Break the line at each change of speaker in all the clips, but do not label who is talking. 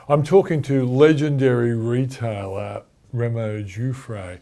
I'm talking to legendary retailer Remo Giuffre.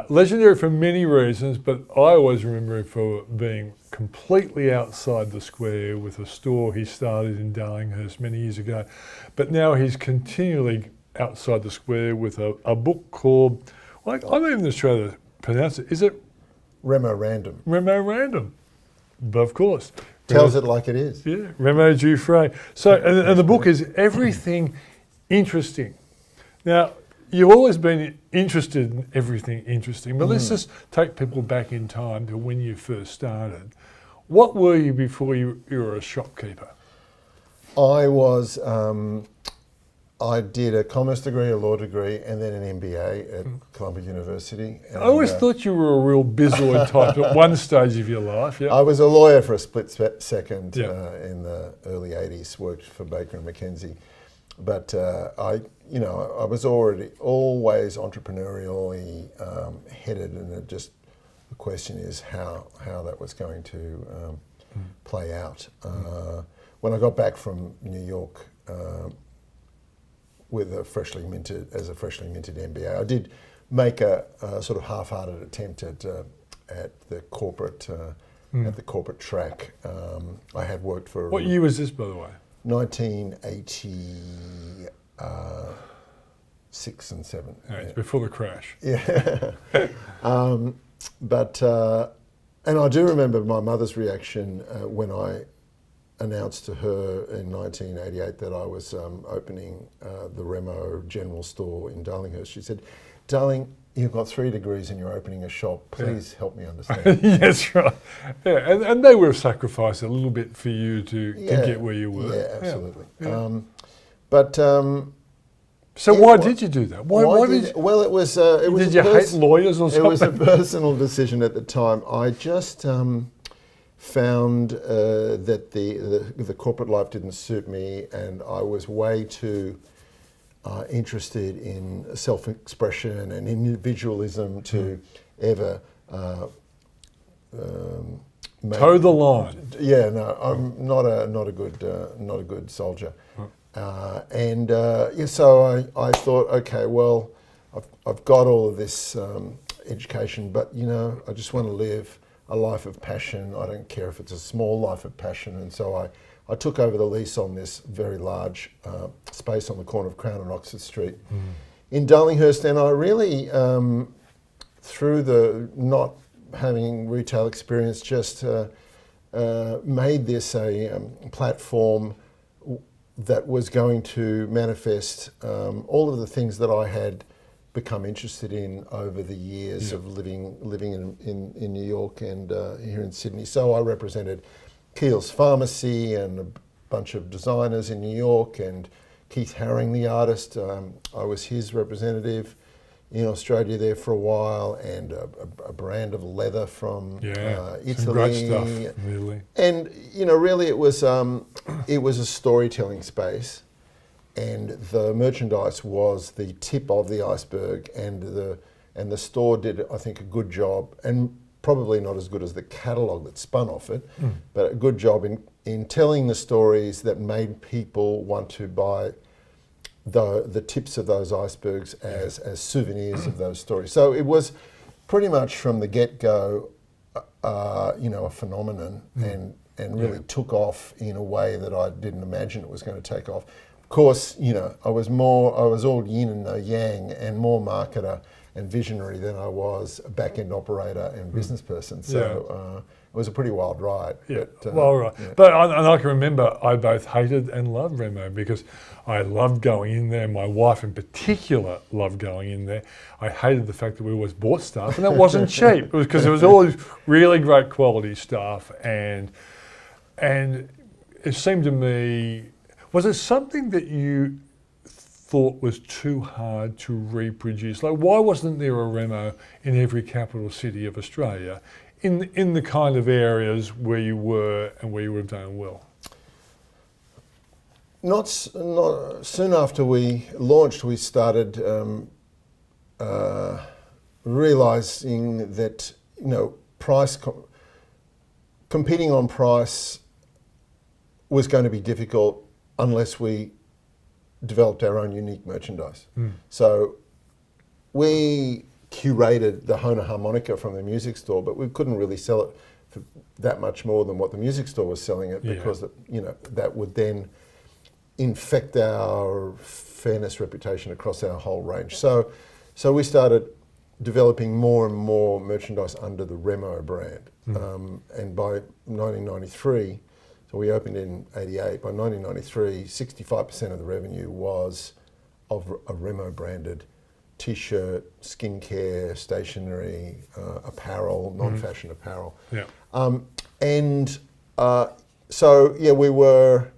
Legendary for many reasons, but I always remember him for being completely outside the square with a store he started in Darlinghurst many years ago. But now he's continually outside the square with a book called, I'm not even sure how to pronounce it. Is it?
Remo Random.
Remo Random. But of course.
Tells it like it is.
Yeah, Remo Giuffre. So, and the book is everything interesting. Now, you've always been interested in everything interesting, but let's just take people back in time to when you first started. What were you before you were a shopkeeper?
I did a commerce degree, a law degree, and then an MBA at Columbia University.
I always thought you were a real bizoid type at one stage of your life. Yeah.
I was a lawyer for a split second
Yeah.
in the early 80s, worked for Baker & McKenzie. But I was always entrepreneurially headed, and the question is how that was going to play out. When I got back from New York with a freshly minted MBA, I did make a sort of half-hearted attempt at the corporate track. I had worked for.
What year was this, by the way?
1986 and 7.
It's before the crash.
Yeah. And I do remember my mother's reaction when I announced to her in 1988 that I was opening the Remo General Store in Darlinghurst. She said, "Darling, you've got 3 degrees and you're opening a shop. Please help me understand."
Yes, right. Yeah, and they would have sacrificed a little bit for you to get where you were.
Yeah, absolutely.
Yeah.
So
why did you do that? Why did you?
Well, it was.
Did you hate lawyers or something?
It was a personal decision at the time. I just found that the corporate life didn't suit me, and I was way too interested in self-expression and individualism to ever
toe the line.
Yeah, no, I'm not a good soldier. So I thought, okay, well, I've got all of this education, but I just want to live a life of passion. I don't care if it's a small life of passion, and so I took over the lease on this very large space on the corner of Crown and Oxford Street in Darlinghurst, and I really, through the not having retail experience, just made this a platform that was going to manifest all of the things that I had become interested in over the years of living in New York and here in Sydney. So I represented Keel's Pharmacy and a bunch of designers in New York, and Keith Haring, the artist. I was his representative in Australia there for a while, and a brand of leather from Italy.
Some great stuff, really.
And really, it was a storytelling space, and the merchandise was the tip of the iceberg, and the store did, I think, a good job, and probably not as good as the catalogue that spun off it, but a good job in telling the stories that made people want to buy the tips of those icebergs as souvenirs of those stories. So it was pretty much from the get-go, a phenomenon, and really took off in a way that I didn't imagine it was going to take off. Of course, I was all yin and no yang, and more marketer and visionary than I was a back-end operator and business person. So it was a pretty wild ride.
Yeah,
But,
right. Yeah. But I can remember I both hated and loved Remo, because I loved going in there. My wife in particular loved going in there. I hated the fact that we always bought stuff and it wasn't cheap. It was because it was always really great quality stuff, and it seemed to me, was it something that you thought was too hard to reproduce? Like, why wasn't there a Remo in every capital city of Australia in the kind of areas where you were and where you would have done well?
Not soon after we launched, we started realizing that competing on price was going to be difficult unless we developed our own unique merchandise. So we curated the Hona harmonica from the music store, but we couldn't really sell it for that much more than what the music store was selling it, because that would then infect our fairness reputation across our whole range. So we started developing more and more merchandise under the Remo brand. And by 1993, so we opened in 88, by 1993, 65% of the revenue was of a Remo branded T-shirt, skincare, stationery, apparel, non-fashion apparel.
Yeah.
We were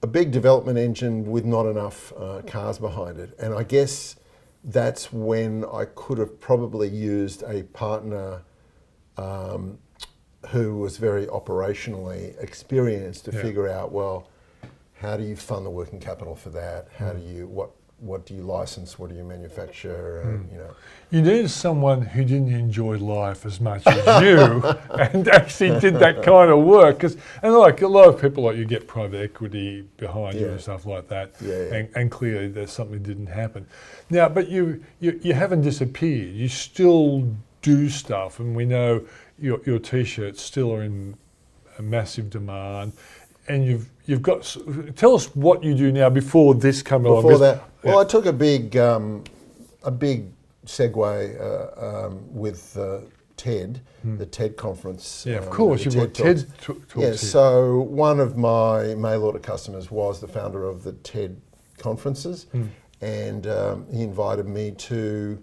a big development engine with not enough cars behind it. And I guess that's when I could have probably used a partner who was very operationally experienced to figure out, well, how do you fund the working capital for that? How do you, what do you license? What do you manufacture?
You needed someone who didn't enjoy life as much as you and actually did that kind of work. And like a lot of people, like you get private equity behind you and stuff like that. And clearly there's something didn't happen. Now, but you haven't disappeared. You still do stuff, and we know your T-shirts still are in a massive demand. And you've got, tell us what you do now before this came along.
Before that, well, I took a big segue with TED, the TED conference.
Yeah, of course, you've got TED talks.
Yeah, so one of my mail order customers was the founder of the TED conferences, and he invited me to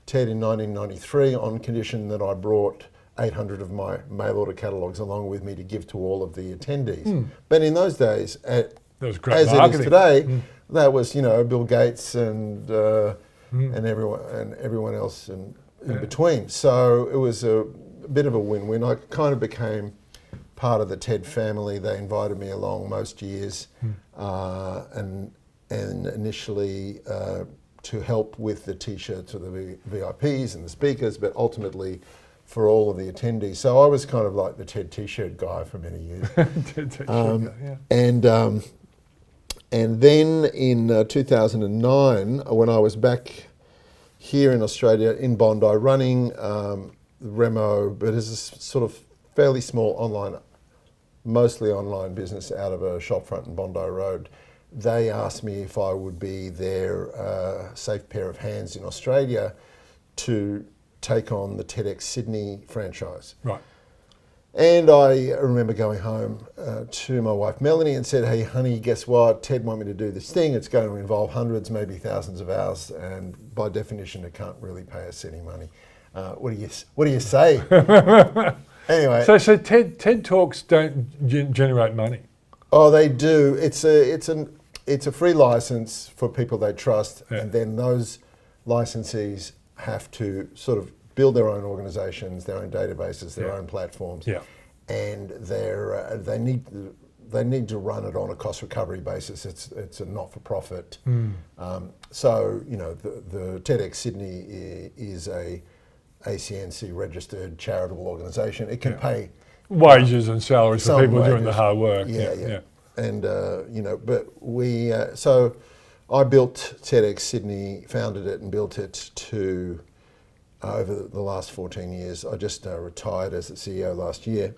TED in 1993 on condition that I brought 800 of my mail order catalogues along with me to give to all of the attendees. But in those days, as it is today, that was Bill Gates and everyone else in between. So it was a bit of a win-win. I kind of became part of the TED family. They invited me along most years, and initially to help with the T-shirts for the VIPs and the speakers, but ultimately for all of the attendees. So I was kind of like the TED T-shirt guy for many years. And then in 2009, when I was back here in Australia in Bondi running Remo, but as a sort of fairly small mostly online business out of a shopfront in Bondi Road, they asked me if I would be their safe pair of hands in Australia to take on the TEDx Sydney franchise.
Right.
And I remember going home to my wife Melanie and said, "Hey honey, guess what? TED want me to do this thing. It's going to involve hundreds, maybe thousands of hours, and by definition it can't really pay us any money. What do you say?" Anyway.
So TED Talks don't generate money.
Oh, they do. It's a free license for people they trust, and then those licensees have to sort of build their own organizations, their own databases, their own platforms, and they need to run it on a cost recovery basis. It's a not-for-profit. So the TEDx Sydney is a ACNC registered charitable organisation. It can pay
wages and salaries for people doing the hard work.
And but we so I built TEDx Sydney, founded it and built it to over the last 14 years. I just retired as the CEO last year.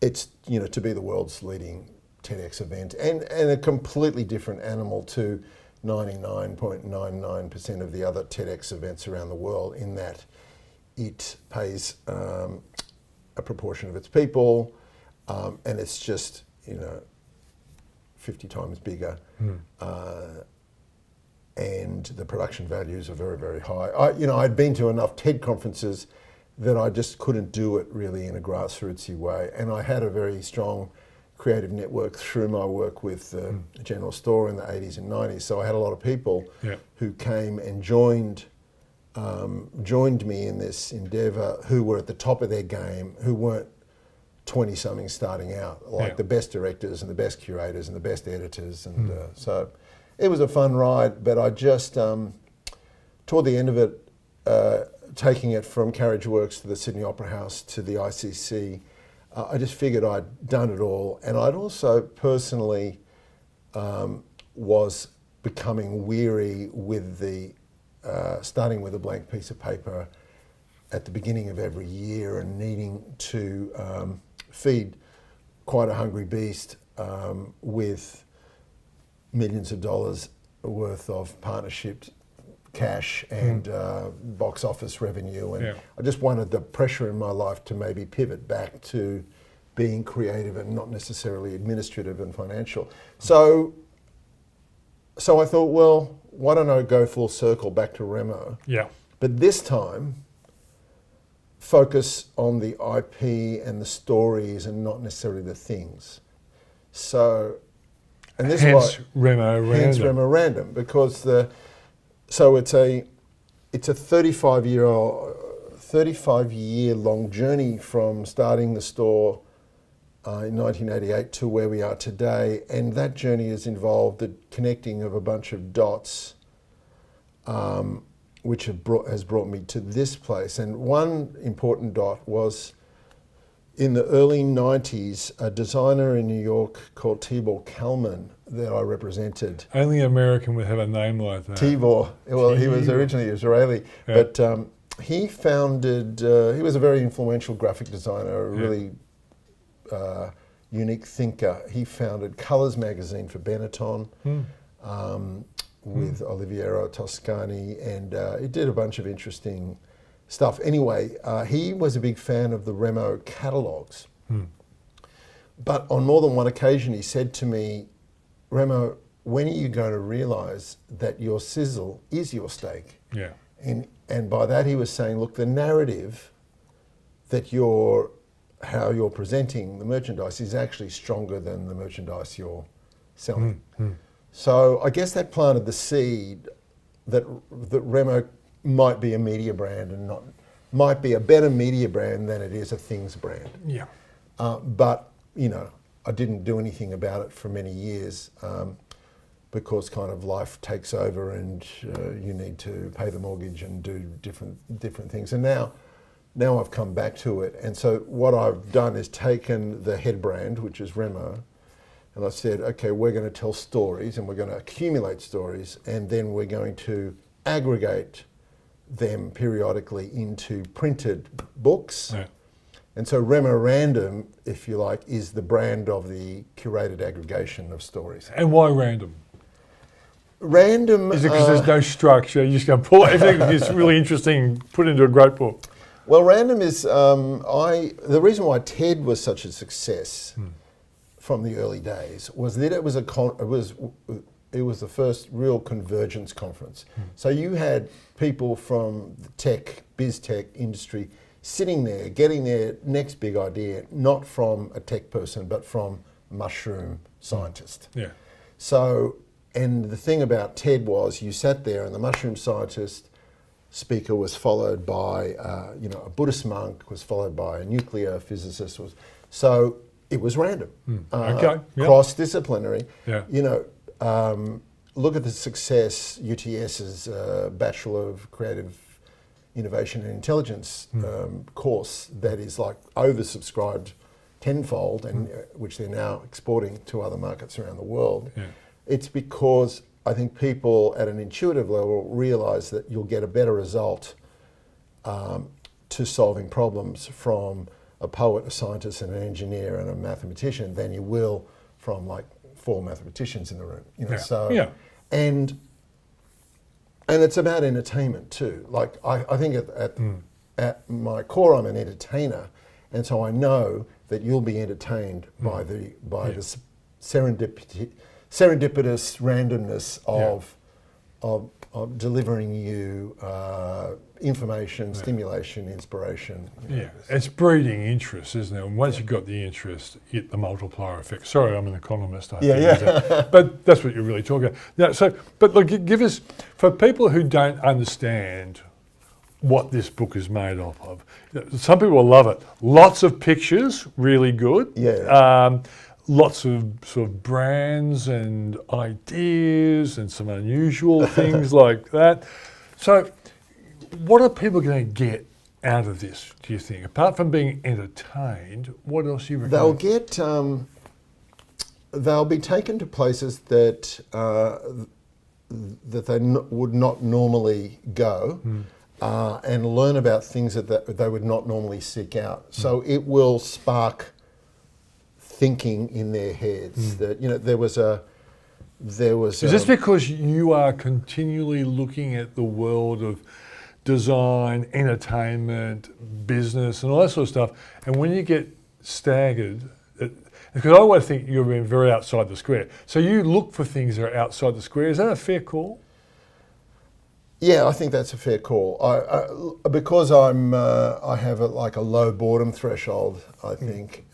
It's to be the world's leading TEDx event and a completely different animal to 99.99% of the other TEDx events around the world, in that it pays a proportion of its people, and it's just 50 times bigger, and the production values are very, very high. I'd been to enough TED conferences that I just couldn't do it really in a grassrootsy way, and I had a very strong creative network through my work with the General Store in the 80s and 90s. So I had a lot of people who came and joined me in this endeavour, who were at the top of their game, who weren't 20-something starting out, like the best directors and the best curators and the best editors. And so it was a fun ride, but I just, toward the end of it, taking it from Carriage Works to the Sydney Opera House to the ICC, I just figured I'd done it all. And I'd also personally was becoming weary with the starting with a blank piece of paper at the beginning of every year and needing to feed quite a hungry beast with millions of dollars worth of partnership cash and box office revenue. And I just wanted the pressure in my life to maybe pivot back to being creative and not necessarily administrative and financial. So I thought, well, why don't I go full circle back to Remo?
Yeah.
But this time, focus on the IP and the stories and not necessarily the things. So, and this
hence
is why,
Remo Random.
hence Remo Random, because it's a 35-year long journey from starting the store in 1988 to where we are today, and that journey has involved the connecting of a bunch of dots, which has brought me to this place. And one important dot was in the early 90s, a designer in New York called Tibor Kalman that I represented.
Only American would have a name like that.
Tibor, well, he was originally Israeli, but he founded, he was a very influential graphic designer, a really unique thinker. He founded Colors magazine for Benetton with Oliviero Toscani, and he did a bunch of interesting stuff. Anyway, he was a big fan of the Remo catalogues. But on more than one occasion he said to me, Remo, when are you going to realise that your sizzle is your steak?
Yeah.
And by that he was saying, look, the narrative that how you're presenting the merchandise is actually stronger than the merchandise you're selling. So I guess that planted the seed that Remo might be a media brand and might be a better media brand than it is a things brand.
Yeah.
But, I didn't do anything about it for many years because kind of life takes over and you need to pay the mortgage and do different things. And now I've come back to it. And so what I've done is taken the head brand, which is Remo, and I said, okay, we're going to tell stories and we're going to accumulate stories, and then we're going to aggregate them periodically into printed books.
Yeah.
And so Remo Random, if you like, is the brand of the curated aggregation of stories.
And why random?
Random...
Is it because there's no structure? You just go pull everything that's really interesting, put into a great book?
Well, Random is... the reason why TED was such a success from the early days was that it was the first real convergence conference. So you had people from the biz tech industry sitting there, getting their next big idea, not from a tech person, but from a mushroom scientist.
Yeah.
So, and the thing about TED was you sat there and the mushroom scientist speaker was followed by, a Buddhist monk, was followed by a nuclear physicist. So it was random.
Okay. Yep.
Cross-disciplinary.
Yeah.
Look at the success UTS's Bachelor of Creative Innovation and Intelligence course that is like oversubscribed tenfold, and which they're now exporting to other markets around the world. Yeah. It's because I think people at an intuitive level realise that you'll get a better result to solving problems from a poet, a scientist, and an engineer and a mathematician than you will from like 4 mathematicians in the room. And it's about entertainment too. Like I think at my core, I'm an entertainer, and so I know that you'll be entertained by the serendipitous randomness of delivering you information, stimulation, inspiration.
It's breeding interest, isn't it? And once you've got the interest, you get the multiplier effect. Sorry, I'm an economist. But that's what you're really talking about. But look, give us, for people who don't understand what this book is made up of, some people will love it. Lots of pictures, really good. Lots of sort of brands and ideas and some unusual things like that. So what are people going to get out of this, do you think? Apart from being entertained, what else do you reckon?
They'll get they'll be taken to places that that they would not normally go, and learn about things that they would not normally seek out. So it will spark thinking in their heads. That there was. Is
this because you are continually looking at the world of design, entertainment, business, and all that sort of stuff, and when you get staggered, because I always think you're being very outside the square, so you look for things that are outside the square. Is that a fair call?
Yeah, I think that's a fair call. Because I have a low boredom threshold, I think.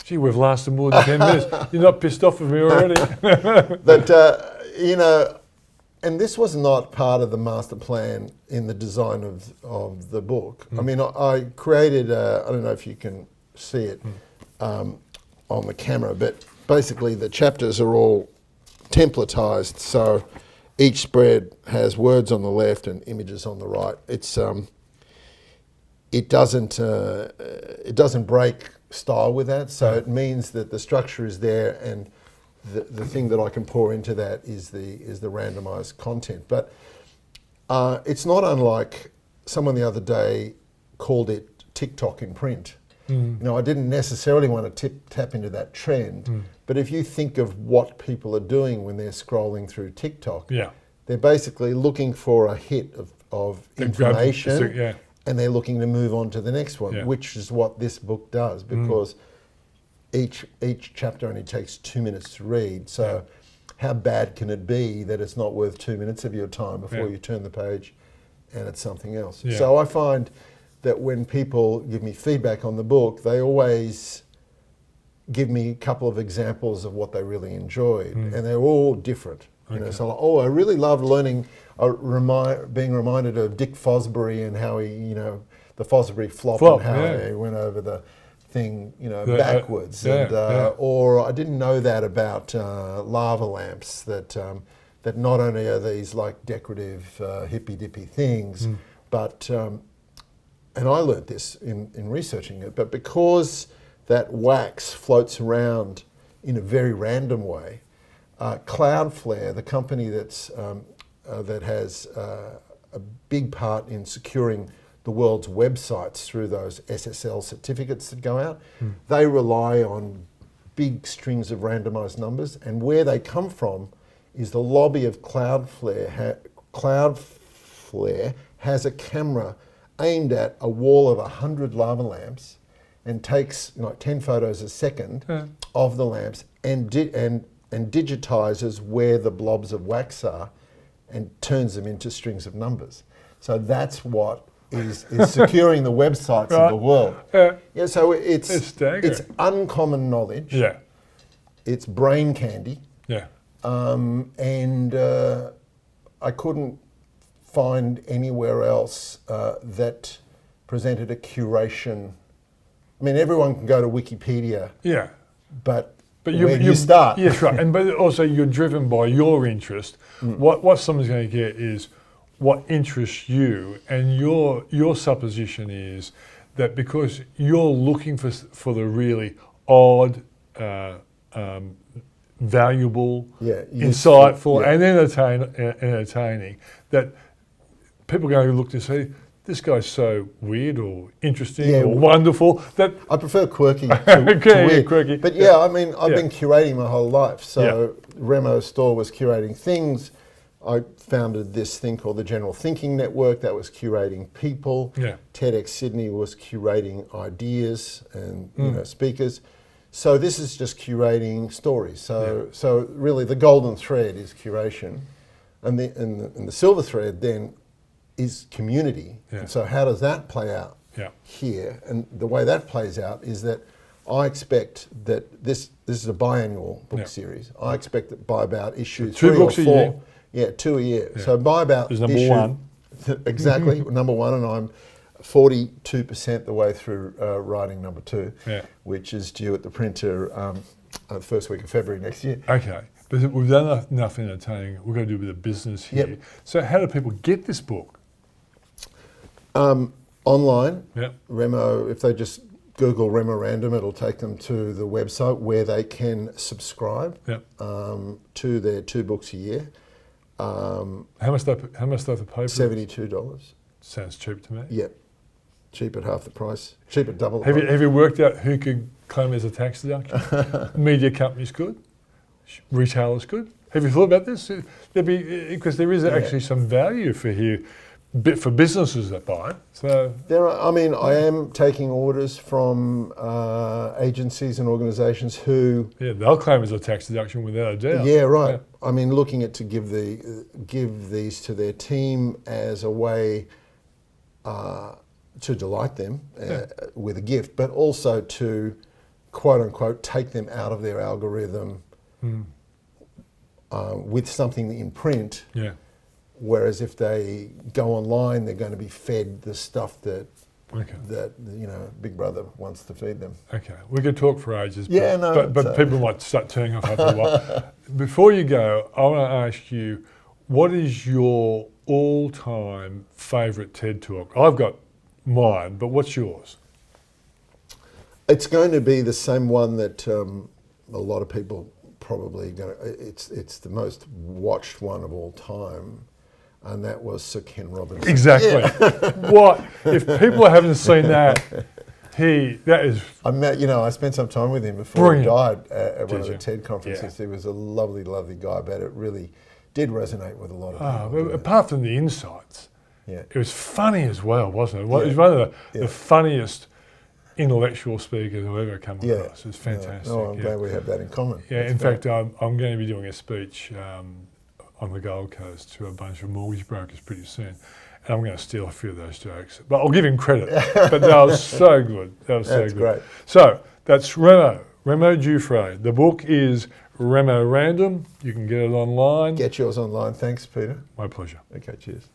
Gee, we've lasted more than 10 minutes. You're not pissed off with me already.
But, and this was not part of the master plan in the design of the book. I mean, I created, I don't know if you can see it on the camera, but basically the chapters are all templatized. So each spread has words on the left and images on the right. It doesn't break style with that, so it means that the structure is there, and the thing that I can pour into that is the randomized content. But it's not unlike someone the other day called it TikTok in print. I didn't necessarily want to tap into that trend, but if you think of what people are doing when they're scrolling through TikTok, they're basically looking for a hit of information. And they're looking to move on to the next one, which is what this book does, because each chapter only takes 2 minutes to read. So how bad can it be that it's not worth 2 minutes of your time before you turn the page and it's something else? So I find that when people give me feedback on the book, they always give me a couple of examples of what they really enjoyed, and they're all different. So I really loved learning, being reminded of Dick Fosbury and how he, the Fosbury flop and how he went over the thing, backwards. Or I didn't know that about lava lamps, that not only are these like decorative hippy-dippy things, but, and I learnt this in researching it, but because that wax floats around in a very random way, Cloudflare, the company that has a big part in securing the world's websites through those SSL certificates that go out, they rely on big strings of randomized numbers, and where they come from is the lobby of Cloudflare. Cloudflare has a camera aimed at a wall of 100 lava lamps and takes 10 photos a second of the lamps and digitizes where the blobs of wax are and turns them into strings of numbers. So that's what is securing the websites of the world. So it's uncommon knowledge. It's brain candy. And I couldn't find anywhere else that presented a curation. I mean, everyone can go to Wikipedia. But where do you start?
Yes, right. But also you're driven by your interest. What someone's going to get is what interests you, and your supposition is that because you're looking for the really odd, valuable, insightful, and entertaining, that people are going to look to see, this guy's so weird or interesting or wonderful that
I prefer quirky to weird.
Quirky.
But I mean, I've been curating my whole life. So Remo's store was curating things. I founded this thing called the General Thinking Network that was curating people. TEDx Sydney was curating ideas and speakers. So this is just curating stories. So really, the golden thread is curation, and the silver thread then is community. And so how does that play out here? And the way that plays out is that I expect that this is a biannual book series. I expect that by about issue 3 or 4, 2 a year. So by about
there's number 1.
Exactly, number 1, and I'm 42% the way through writing number 2, which is due at the printer the first week of February next year.
Okay, but we've done enough entertaining. We've got to do a bit of business here. So how do people get this book?
Online, Remo, if they just Google Memorandum, it'll take them to the website where they can subscribe
Yep.
to their 2 books a year.
How much do they pay for it?
$72.
Sounds cheap to me.
Yep. Cheap at half the price. Cheap at double the
Have
price.
you worked out who could claim as a tax deduction? Media companies could. Retailers could. Have you thought about this? Because there is actually some value for businesses that buy it. So
I am taking orders from agencies and organisations who.
yeah, they'll claim as a tax deduction without a doubt.
Yeah, right. Yeah. I mean, looking at to give these to their team as a way to delight them with a gift, but also to quote unquote take them out of their algorithm with something in print.
Yeah.
Whereas if they go online, they're going to be fed the stuff that Big Brother wants to feed them.
Okay, we could talk for ages.
Yeah,
but people might start turning off after a while. Before you go, I want to ask you, what is your all-time favourite TED Talk? I've got mine, but what's yours?
It's going to be the same one that a lot of people probably going to. It's the most watched one of all time. And that was Sir Ken Robinson.
Exactly. Yeah. What if people haven't seen that? That is.
I spent some time with him before he died at one of the
you?
TED conferences.
Yeah.
He was a lovely, lovely guy, but it really did resonate with a lot of people.
But apart from the insights,
yeah,
it was funny as well, wasn't it? It
Yeah.
was one of the funniest intellectual speakers I've ever come across. It was fantastic.
I'm glad we have that in common.
Yeah,
That's
in
great.
fact, I'm going to be doing a speech on the Gold Coast to a bunch of mortgage brokers pretty soon. And I'm going to steal a few of those jokes. But I'll give him credit. But that was so good. That's
good. Great.
So that's Remo Giuffre. The book is Remo Random. You can get it online.
Get yours online. Thanks, Peter.
My pleasure.
Okay, cheers.